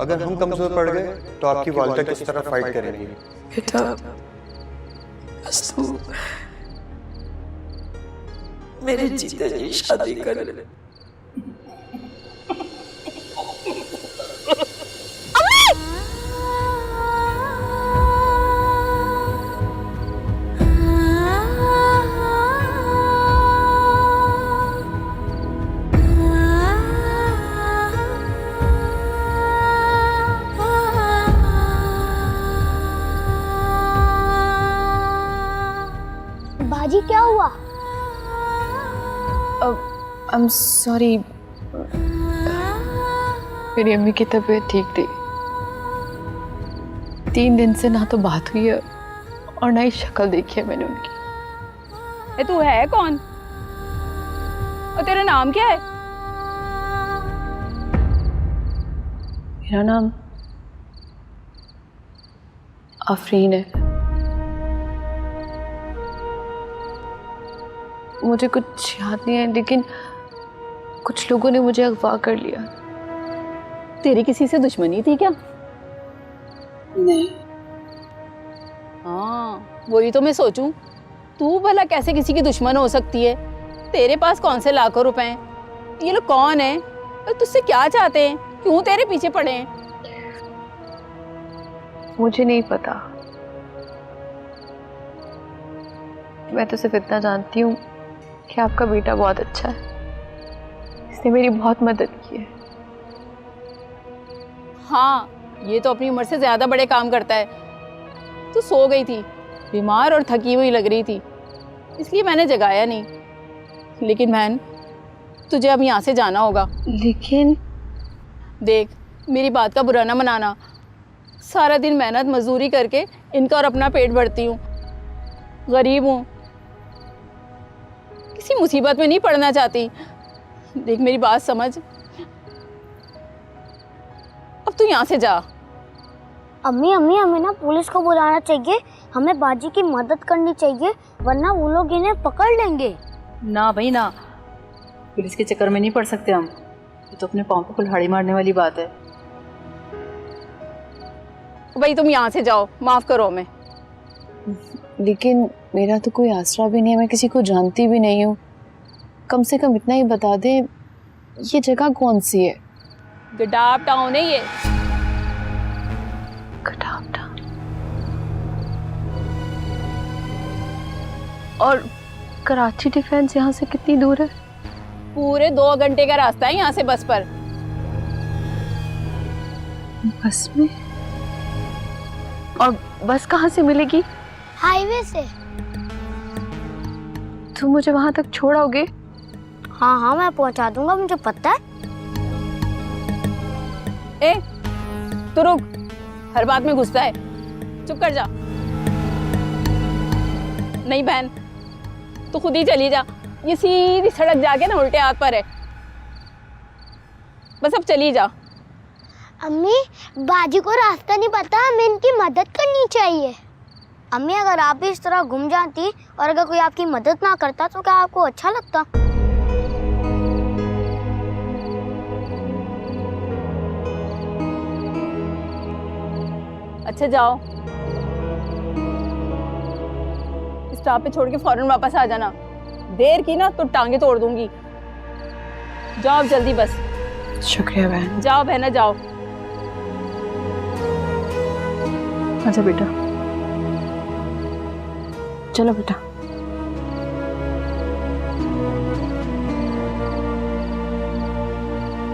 अगर हम कमजोर पड़ गए तो आपकी वालिदा किस तरह फाइट करेंगी? बेटा बस तू मेरे जीते जी शादी कर ले। बाजी क्या हुआ? आई एम सॉरी, मेरी अम्मी की तबीयत ठीक थी। 3 दिन से ना तो बात हुई है और ना ही शक्ल देखी है मैंने उनकी। ए तू है कौन और तेरा नाम क्या है? मेरा नाम आफरीन है। मुझे कुछ याद नहीं है, लेकिन कुछ लोगों ने मुझे अगवा कर लिया। तेरी किसी से दुश्मनी थी क्या? नहीं। हाँ, वही तो मैं सोचूं, तू भला कैसे किसी की दुश्मन हो सकती है? तेरे पास कौन से लाखों रुपए हैं? ये लोग कौन है और तुझसे क्या चाहते हैं? क्यों तेरे पीछे पड़े हैं? मुझे नहीं पता, मैं तो सिर्फ इतना जानती हूँ कि आपका बेटा बहुत अच्छा है। इसने मेरी बहुत मदद की है। हाँ, ये तो अपनी उम्र से ज्यादा बड़े काम करता है। तू सो गई थी, बीमार और थकी हुई लग रही थी, इसलिए मैंने जगाया नहीं। लेकिन बहन, तुझे अब यहाँ से जाना होगा। लेकिन देख, मेरी बात का बुरा ना मनाना। सारा दिन मेहनत मजदूरी करके इनका और अपना पेट भरती हूँ। गरीब हूँ, किसी मुसीबत में नहीं पड़ना चाहती। देख, मेरी बात समझ। अब तू यहाँ से जा। अम्मी अम्मी हमें ना पुलिस को बुलाना चाहिए, हमें बाजी की मदद करनी चाहिए, वरना वो लोग इन्हें पकड़ लेंगे। ना भाई ना, पुलिस के चक्कर में नहीं पड़ सकते हम। ये तो अपने पाँव पे कुल्हाड़ी मारने वाली बात है। भाई तुम यहाँ से जाओ, माफ करो हमें। लेकिन मेरा तो कोई आसरा भी नहीं है, मैं किसी को जानती भी नहीं हूँ। कम से कम इतना ही बता दे, ये जगह कौन सी है? गडाप टाउन है ये। गडाप टाउन। और कराची डिफेंस यहाँ से कितनी दूर है? पूरे 2 घंटे का रास्ता है यहाँ से बस पर। बस में? और बस कहाँ से मिलेगी? हाईवे से। तुम मुझे वहां तक छोड़ोगे? हाँ हाँ, मैं पहुंचा दूंगा, मुझे पता है। ए, तू रुक, हर बात में घुसता है। चुप कर जा। नहीं बहन, तू खुद ही चली जा। ये सीधी सड़क जाके ना उल्टे हाथ पर है। बस अब चली जा। अम्मी, बाजी को रास्ता नहीं पता, हमें इनकी मदद करनी चाहिए। अम्मी, अगर आप भी इस तरह घूम जाती और अगर कोई आपकी मदद ना करता तो क्या आपको अच्छा लगता? अच्छा जाओ, स्टॉप पे छोड़ के फौरन वापस आ जाना। देर की ना तो टांगे तोड़ दूंगी। जाओ जल्दी, बस। शुक्रिया बहन। जाओ बहना, जाओ। अच्छा बेटा, चलो बेटा।